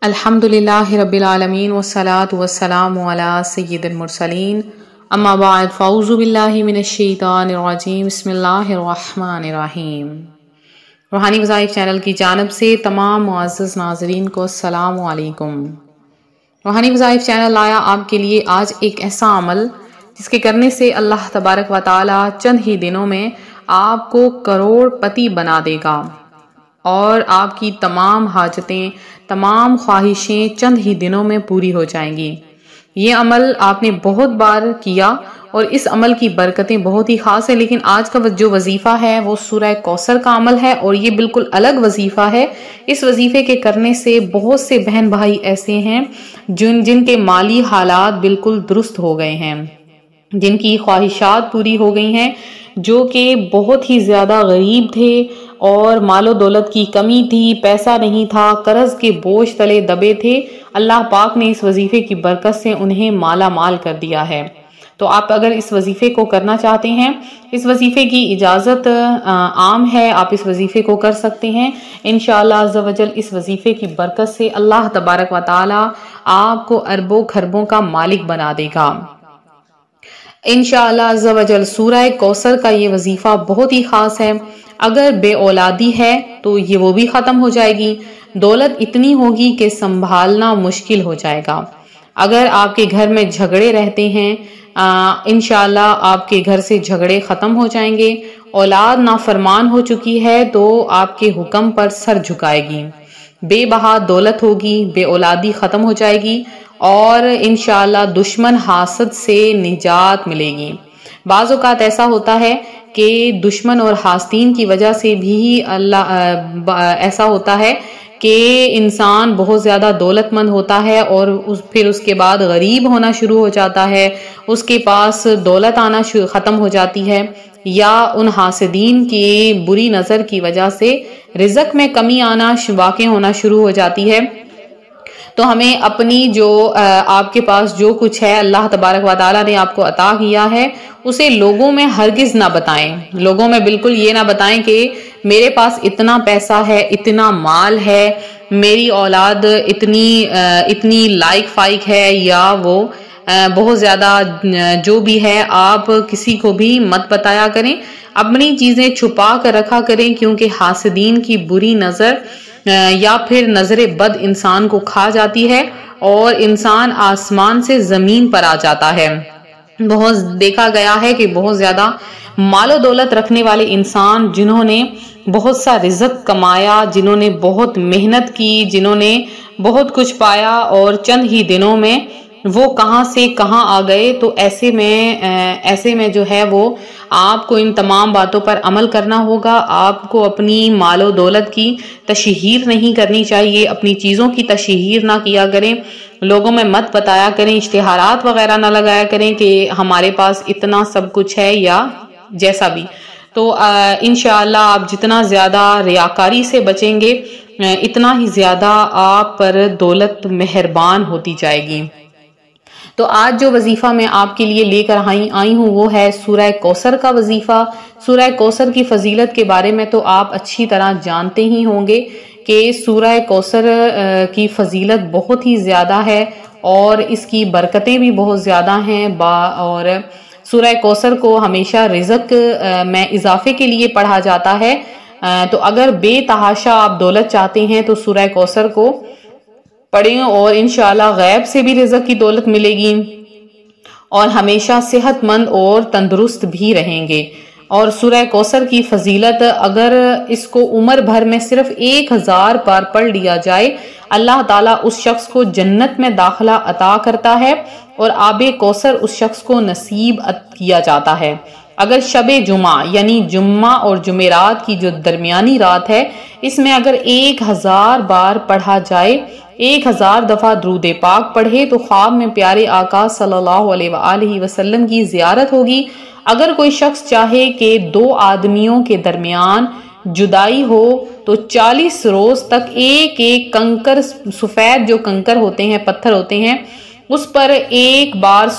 अल्हम्दुलिल्लाहि रब्बिल आलमीन वस्सलातु वस्सलामु अला सय्यिदिल मुरसलीन अम्मा बाद फ़अऊज़ु बिल्लाहि मिनश शैतानिर रजीम बिस्मिल्लाहिर रहमानिर रहीम। रूहानी वज़ाइफ चैनल की जानिब से तमाम मुअज़्ज़ज़ नाज़रीन को अस्सलामु अलैकुम। रूहानी वज़ाइफ चैनल लाया आपके लिए आज एक ऐसा अमल जिसके करने से अल्लाह तबारक व तआला चंद ही दिनों में आपको करोड़पति बना देगा और आपकी तमाम हाजतें, तमाम ख्वाहिशें चंद ही दिनों में पूरी हो जाएंगी। ये अमल आपने बहुत बार किया और इस अमल की बरकतें बहुत ही खास है, लेकिन आज का जो वजीफा है वो सूरह कौसर का अमल है और ये बिल्कुल अलग वजीफा है। इस वजीफे के करने से बहुत से बहन भाई ऐसे हैं जिनके माली हालात बिल्कुल दुरुस्त हो गए हैं, जिनकी ख्वाहिशात पूरी हो गई हैं, जो कि बहुत ही ज्यादा गरीब थे और मालो दौलत की कमी थी, पैसा नहीं था, कर्ज के बोझ तले दबे थे। अल्लाह पाक ने इस वजीफे की बरकत से उन्हें माला माल कर दिया है। तो आप अगर इस वजीफे को करना चाहते हैं, इस वजीफे की इजाज़त आम है, आप इस वजीफे को कर सकते हैं। इंशाअल्लाह अज़्ज़ व जल इस वजीफे की बरकत से अल्लाह तबारक व तआला आपको अरबों खरबों का मालिक बना देगा इंशाअल्लाह अज़्ज़ व जल। सूरह कौसर का ये वजीफा बहुत ही खास है। अगर बे औलादी है तो ये वो भी खत्म हो जाएगी। दौलत इतनी होगी कि संभालना मुश्किल हो जाएगा। अगर आपके घर में झगड़े रहते हैं, इंशाअल्लाह आपके घर से झगड़े खत्म हो जाएंगे। औलाद नाफरमान हो चुकी है तो आपके हुक्म पर सर झुकाएगी। बेबहा दौलत होगी, बे औलादी खत्म हो जाएगी और इंशाअल्लाह दुश्मन हासद से निजात मिलेगी। बाज़ औक़ात ऐसा होता है कि दुश्मन और हासदीन की वजह से भी ऐसा होता है कि इंसान बहुत ज़्यादा दौलतमंद होता है और फिर उसके बाद गरीब होना शुरू हो जाता है, उसके पास दौलत आना ख़त्म हो जाती है, या उन हासदीन की बुरी नज़र की वजह से रिज़्क़ में कमी आना वाक़ई होना शुरू हो जाती है। तो हमें अपनी जो आपके पास जो कुछ है अल्लाह तबारक व तआला ने आपको अता किया है उसे लोगों में हरगिज ना बताएं। लोगों में बिल्कुल ये ना बताएं कि मेरे पास इतना पैसा है, इतना माल है, मेरी औलाद इतनी लाइक फाइक है, या वो बहुत ज्यादा जो भी है। आप किसी को भी मत बताया करें, अपनी चीजें छुपा कर रखा करें, क्योंकि हासदीन की बुरी नजर या फिर नजरे बद इंसान को खा जाती है और इंसान आसमान से जमीन पर आ जाता है। बहुत देखा गया है कि बहुत ज्यादा मालो दौलत रखने वाले इंसान, जिन्होंने बहुत सा रिज़्क़ कमाया, जिन्होंने बहुत मेहनत की, जिन्होंने बहुत कुछ पाया और चंद ही दिनों में वो कहां से कहां आ गए। तो ऐसे में जो है वो आपको इन तमाम बातों पर अमल करना होगा। आपको अपनी मालो दौलत की तशहीर नहीं करनी चाहिए, अपनी चीज़ों की तशहीर ना किया करें, लोगों में मत बताया करें, इश्तिहारात वगैरह ना लगाया करें कि हमारे पास इतना सब कुछ है या जैसा भी। तो इंशाअल्लाह आप जितना ज़्यादा रियाकारी से बचेंगे, इतना ही ज़्यादा आप पर दौलत मेहरबान होती जाएगी। तो आज जो वजीफा मैं आपके लिए लेकर आई हूँ वो है सूरह कौसर का वजीफा। सूरह कौसर की फजीलत के बारे में तो आप अच्छी तरह जानते ही होंगे कि सूरह कौसर की फजीलत बहुत ही ज्यादा है और इसकी बरकतें भी बहुत ज्यादा हैं। और सूरह कौसर को हमेशा रिज़्क़ में इजाफे के लिए पढ़ा जाता है। तो अगर बेतहाशा आप दौलत चाहते हैं तो सूरह कौसर को पढ़ें और इंशाअल्लाह गैब से भी रिज़्क़ की दौलत मिलेगी और हमेशा सेहतमंद और तंदुरुस्त भी रहेंगे। और सूरह कौसर की फजीलत, अगर इसको उम्र भर में सिर्फ 1000 बार पढ़ लिया जाए, अल्लाह ताला उस शख्स को जन्नत में दाखिला अता करता है और आबे कौसर उस शख्स को नसीब किया जाता है। अगर शबे जुमा यानी जुम्मा और जुमेरात की जो दरमियानी रात है, इसमें अगर 1000 बार पढ़ा जाए, 1000 दफा द्रूद पाक पढ़े, तो ख्वाब में प्यारे आका सल्लल्लाहु अलैहि वसल्लम की जियारत होगी। अगर कोई शख्स चाहे कि 2 आदमियों के दरमियान जुदाई हो तो 40 रोज तक एक एक कंकर, सफेद जो कंकर होते हैं, पत्थर होते हैं, उस पर एक बार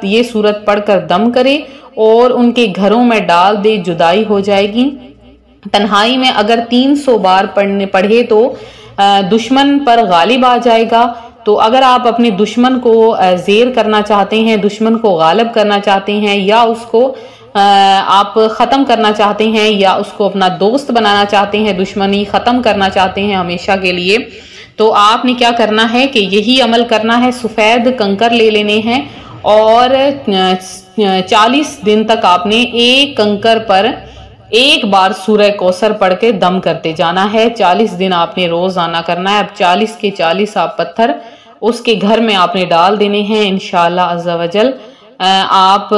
ये सूरत पढ़कर दम करे और उनके घरों में डाल दे, जुदाई हो जाएगी। तन्हाई में अगर 300 बार पढ़े तो दुश्मन पर गालिब आ जाएगा। तो अगर आप अपने दुश्मन को ज़ेर करना चाहते हैं, दुश्मन को गालिब करना चाहते हैं, या उसको आप ख़त्म करना चाहते हैं, या उसको अपना दोस्त बनाना चाहते हैं, दुश्मनी ख़त्म करना चाहते हैं हमेशा के लिए, तो आपने क्या करना है कि यही अमल करना है। सफ़ेद कंकर ले लेने हैं और 40 दिन तक आपने एक कंकर पर एक बार सूरह कौसर पढ़ के दम करते जाना है। 40 दिन आपने रोज़ाना करना है। अब 40 के 40 आप पत्थर उसके घर में आपने डाल देने हैं। इंशाअल्लाह अज़्ज़ा वजल आप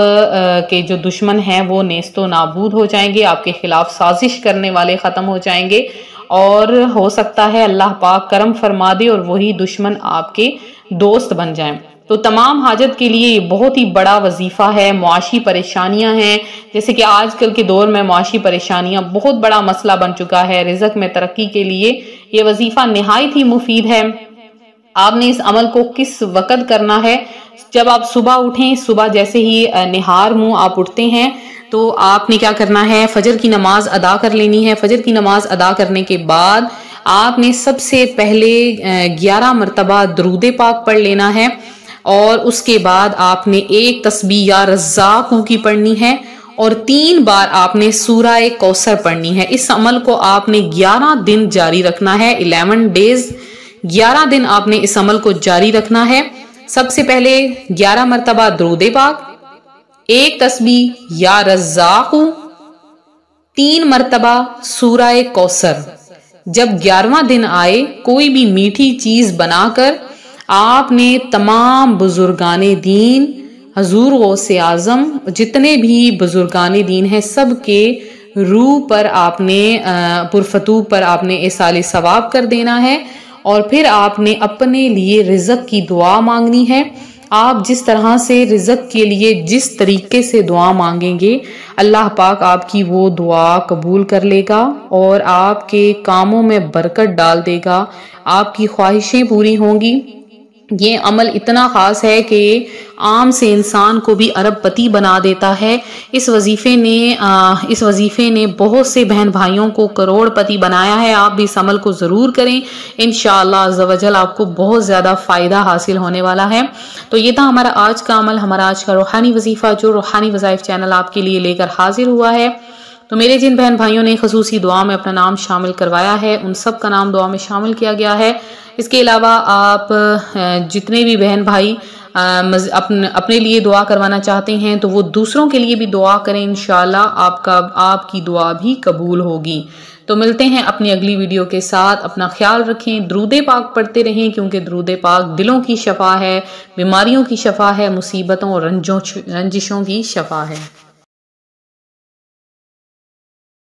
के जो दुश्मन हैं वो नेस्तो नाबूद हो जाएंगे, आपके खिलाफ साजिश करने वाले ख़त्म हो जाएंगे, और हो सकता है अल्लाह पाक करम फरमा दे और वही दुश्मन आपके दोस्त बन जाएं। तो तमाम हाजत के लिए ये बहुत ही बड़ा वजीफा है। मुआशी परेशानियां हैं, जैसे कि आजकल के दौर में मुआशी परेशानियां बहुत बड़ा मसला बन चुका है। रिज़्क में तरक्की के लिए ये वजीफा निहायत ही मुफीद है। आपने इस अमल को किस वक़्त करना है? जब आप सुबह उठें, सुबह जैसे ही निहार मुंह आप उठते हैं तो आपने क्या करना है, फजर की नमाज अदा कर लेनी है। फजर की नमाज अदा करने के बाद आपने सबसे पहले 11 मरतबा दरूद पाक पढ़ लेना है, और उसके बाद आपने एक तस्बीह या रज़्ज़ाक़ू की पढ़नी है, और 3 बार आपने सूरह कौसर पढ़नी है। इस अमल को आपने 11 दिन जारी रखना है। 11 डेज, 11 दिन आपने इस अमल को जारी रखना है। सबसे पहले 11 मरतबा दरूद पाक, एक तस्बीह या रज़्ज़ाक़ू, 3 मरतबा सूरह कौसर। जब 11वां दिन आए, कोई भी मीठी चीज बनाकर आपने तमाम बुजुर्गाने दीन, हजूर गौसे आजम, जितने भी बुजुर्गाने दीन हैं, सबके रूह पर आपने पुरफतू पर आपने इसाले सवाब कर देना है। और फिर आपने अपने लिए रिज़्क की दुआ मांगनी है। आप जिस तरह से रिज़्क के लिए जिस तरीके से दुआ मांगेंगे, अल्लाह पाक आपकी वो दुआ कबूल कर लेगा और आपके कामों में बरकत डाल देगा, आपकी ख्वाहिशें पूरी होंगी। ये अमल इतना ख़ास है कि आम से इंसान को भी अरबपति बना देता है। इस वजीफे ने बहुत से बहन भाइयों को करोड़पति बनाया है। आप भी इस अमल को ज़रूर करें, इंशाअल्लाह अज़्ज़ा वजल आपको बहुत ज़्यादा फ़ायदा हासिल होने वाला है। तो ये था हमारा आज का अमल, हमारा आज का रूहानी वजीफ़ा, जो रूहानी वज़ाइफ चैनल आपके लिए लेकर हाजिर हुआ है। तो मेरे जिन बहन भाइयों ने खसूसी दुआ में अपना नाम शामिल करवाया है, उन सब का नाम दुआ में शामिल किया गया है। इसके अलावा आप जितने भी बहन भाई अपने लिए दुआ करवाना चाहते हैं, तो वो दूसरों के लिए भी दुआ करें। इंशाअल्लाह आपकी दुआ भी कबूल होगी। तो मिलते हैं अपनी अगली वीडियो के साथ। अपना ख्याल रखें, दरूद पाक पढ़ते रहें, क्योंकि दरूद पाक दिलों की शफा है, बीमारियों की शफा है, मुसीबतों और रंजिशों की शफा है।